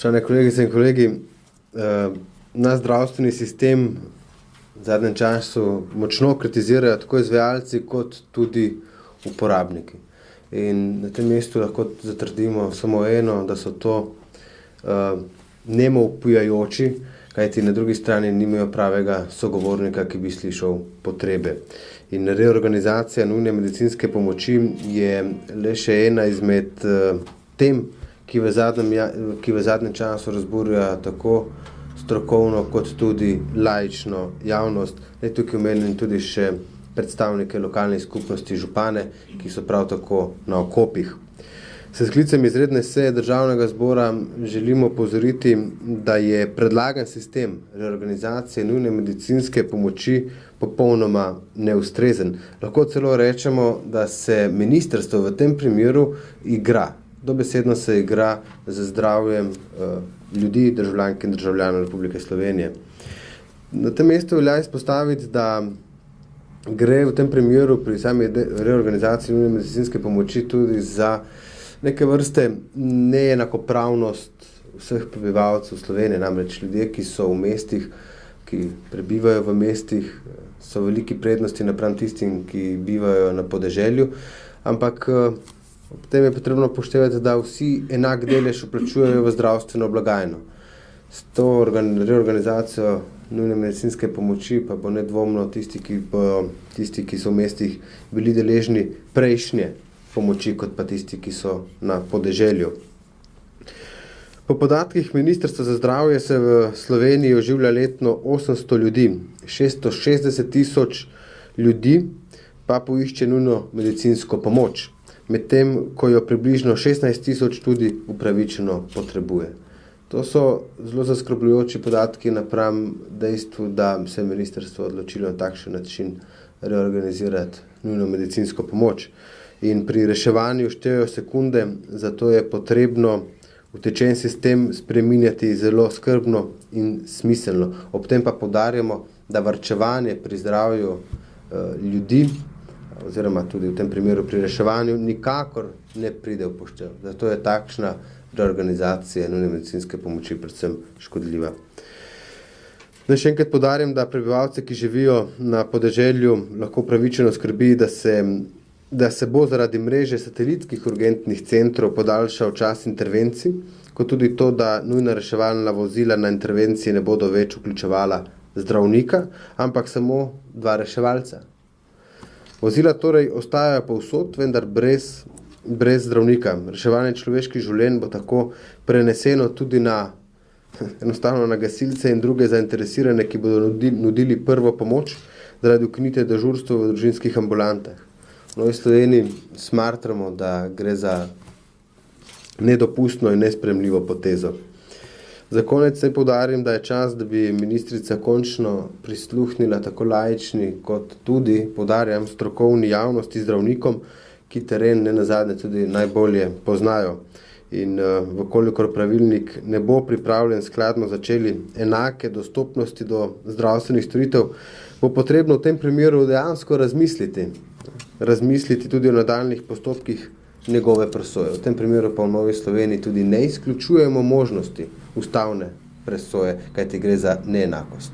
Spoštovane kolegice in kolegi, naš zdravstveni sistem v zadnjem času močno kritizirajo tako izvajalci kot tudi uporabniki. In na tem mestu lahko zatrdimo samo eno, da so to nemo vpijajoči, kajti na drugi strani nimajo pravega sogovornika, ki bi slišal potrebe. In reorganizacija nujne medicinske pomoči je le še ena izmed tem, ki v zadnjem času razburja tako strokovno kot tudi laično javnost. Tukaj omenim tudi še predstavnike lokalnih skupnosti, župane, ki so prav tako na okopih. S sklicem izredne seje Državnega zbora želimo opozoriti, da je predlagan sistem reorganizacije nujne medicinske pomoči popolnoma neustrezen. Lahko celo rečemo, da se ministrstvo v tem primeru igra. Dobesedno se igra z zdravjem ljudi, državljank in državljanov Republike Slovenije. Na tem mestu velja izpostaviti, da gre v tem primeru pri sami reorganizaciji nujne medicinske pomoči tudi za neke vrste neenakopravnost vseh prebivalcev Slovenije. Namreč ljudje, ki so v mestih, ki prebivajo v mestih, so veliki prednosti napram tistim, ki bivajo na podeželju, ampak potem je potrebno upoštevati, da vsi enak delež vplačujejo v zdravstveno blagajno. S to reorganizacijo nujne medicinske pomoči pa bo nedvomno tisti, ki so v mestih bili deležni prejšnje pomoči, kot pa tisti, ki so na podeželju. Po podatkih Ministrstva za zdravje se v Sloveniji oživlja letno 800 ljudi, 660 tisoč ljudi pa poišče nujno medicinsko pomoč, medtem ko jo približno 16 tisoč tudi upravičeno potrebuje. To so zelo zaskrbljujoči podatki napram dejstvu, da se je ministrstvo odločilo na takšen način reorganizirati nujno medicinsko pomoč. In pri reševanju štejejo sekunde, zato je potrebno utečen sistem spreminjati zelo skrbno in smiselno. Ob tem pa poudarjamo, da varčevanje pri zdravju ljudi oziroma tudi v tem primeru pri reševanju nikakor ne pride v poštev. Zato je takšna reorganizacija nujne medicinske pomoči predvsem škodljiva. Naj še enkrat poudarjam, da prebivalce, ki živijo na podeželju, lahko pravičeno skrbi, da se bo zaradi mreže satelitskih urgentnih centrov podaljšal čas intervencij, kot tudi to, da nujna reševalna vozila na intervenciji ne bodo več vključevala zdravnika, ampak samo 2 reševalca. Vozila torej ostajajo povsod, vendar brez zdravnika. Reševanje človeških življenj bo tako preneseno tudi enostavno na gasilce in druge zainteresirane, ki bodo nudili prvo pomoč zaradi ukinitve dežurstva v družinskih ambulantah. V Novi Sloveniji smatramo, da gre za nedopustno in nesprejemljivo potezo. Za konec naj poudarim, da je čas, da bi ministrica končno prisluhnila tako laični kot tudi, poudarjam, strokovni javnosti, zdravnikom, ki teren nenazadnje tudi najbolje poznajo. In vkolikor pravilnik ne bo pripravljen skladno začeli enake dostopnosti do zdravstvenih storitev, bo potrebno v tem primeru dejansko razmisliti tudi o nadaljnjih postopkih njegove presoje. V tem primeru pa v Novi Sloveniji tudi ne izključujemo možnosti ustavne presoje, kajti gre za neenakost.